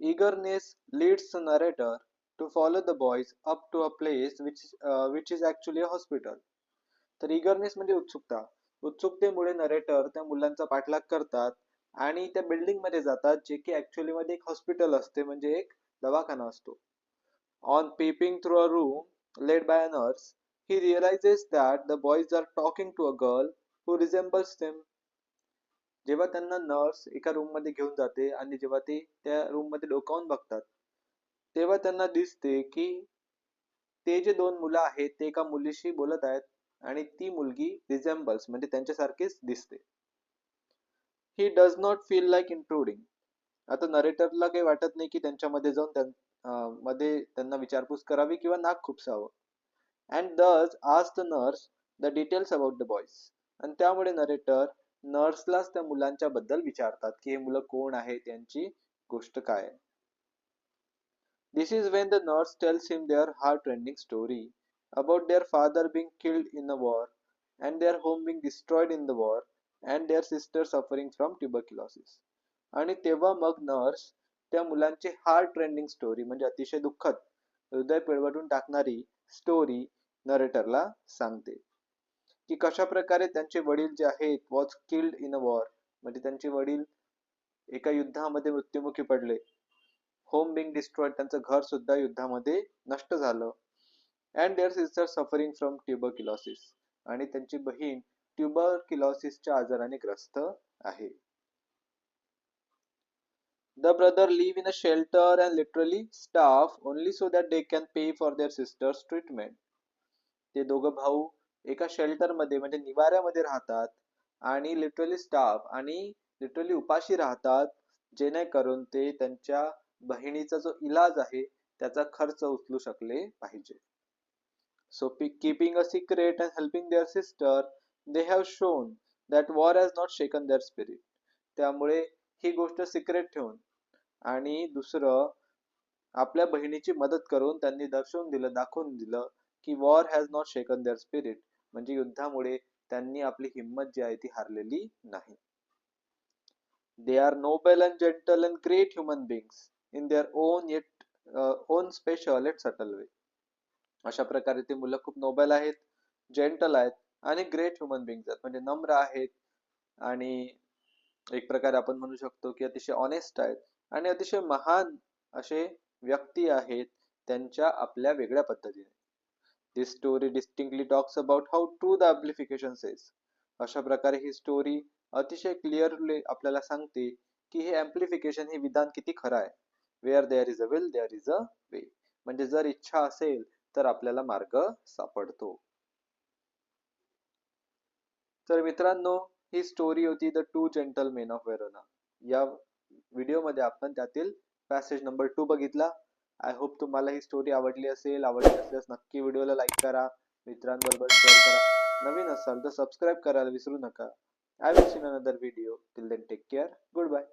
Eagerness leads the narrator to follow the boys up to a place which is actually a hospital. तर eagerness म्हणजे उत्सुकता. उत्सुकतेमुळे narrator त्या मुलांचा पाठलाग करतात आणि त्या बिल्डिंग मध्ये जातात जे की ऍक्च्युअली मध्ये एक हॉस्पिटल असते म्हणजे एक दवाखाना असतो. On peeping through a room led by a nurse, he realizes that the boys are talking to a girl who resembles them. जेव्हा त्यांना नर्स एका रूम मध्ये घेऊन जाते आणि जेव्हा ते त्या रूम मध्ये डोकावून बघतात तेव्हा त्यांना दिसते की ते जे दोन मुलं आहेत ते एका मुलीशी बोलत आहेत आणि ती मुलगी रिझेम्बल्स म्हणजे त्यांच्यासारखीच दिसते. She does not feel like intruding. आता नरेटरला काही वाटत नाही की त्यांच्यामध्ये जाऊन मध्ये त्यांना विचारपूस करावी किंवा नाक खुपसावं. And thus asks the nurse the details about the boys. आणि त्यामुळे नरेटर नर्सलाच त्या मुलांच्या बद्दल विचारतात की हे मुलं कोण आहे, त्यांची गोष्ट काय आहे. This is when the nurse tells him their heart-rending story about their father being killed in the war and their home being destroyed in the war and their sister suffering from tuberculosis. आणि तेव्हा मग nurse त्या मुलांची heart rending story म्हणजे अतिशय दुःखद, हृदय पिळवटून टाकणारी स्टोरी नरेटरला सांगते की कशा प्रकारे त्यांचे वडील जे आहेत was killed in a war म्हणजे त्यांचे वडील एका युद्धामध्ये मृत्युमुखी पडले. होम बिंग डिस्ट्रॉयड त्यांचं घर सुद्धा युद्धामध्ये नष्ट झालं. And their sister suffering from tuberculosis आणि त्यांची बहीण ट्युबरक्युलोसिसच्या आजाराने ग्रस्त आहे. The brother live in a shelter and literally starve only so that they can pay for their sister's treatment. ते दोघं भाऊ एका शेल्टर मध्ये म्हणजे निवाऱ्यामध्ये राहतात आणि लिटरली स्टाफ आणि लिटरली उपाशी राहतात जेणेकरून ते त्यांच्या बहिणीचा जो इलाज आहे त्याचा खर्च उचलू शकले पाहिजे. So keeping a secret and helping their sister, they have shown that war has not shaken their spirit. त्यामुळे ही गोष्ट सिक्रेट ठेवून आणि दुसरं आपल्या बहिणीची मदत करून त्यांनी दर्शवून दिलं, दाखवून दिलं की war has not shaken their spirit म्हणजे युद्धामुळे त्यांनी आपली हिंमत जी आहे ती हारलेली नाही. They are noble and gentle and great human beings in their own yet own special yet subtle way. अशा प्रकारे ते मुलं खूप नोबल आहेत, जेंटल आहेत आणि ग्रेट ह्युमन बिंग्स आहेत म्हणजे नम्र आहेत आणि एक प्रकारे आपण म्हणू शकतो की अतिशय ऑनेस्ट आहेत आणि अतिशय महान असे व्यक्ती आहेत त्यांच्या आपल्या वेगळ्या पद्धतीने. This story distinctly talks about how true the amplification says. अशा प्रकारे ही स्टोरी अतिशय क्लिअरली आपल्याला सांगते की हे अम्प्लिफिकेशन हे विधान किती खरं आहे. Where there is a will there is a way. म्हणजे जर इच्छा असेल तर आपल्याला मार्ग सापडतो. तर मित्रांनो ही स्टोरी होती the two gentlemen of Verona. या व्हिडिओ मध्ये आपण त्यातील पॅसेज नंबर 2 बघितला. आय होप तुम्हाला ही स्टोरी आवडली असेल. आवडली असल्यास नक्की व्हिडिओला लाईक करा, मित्रांबरोबर शेअर करा. नवीन असाल तर सबस्क्राईब करायला विसरू नका. I will see in another video. Till then take care. Good bye.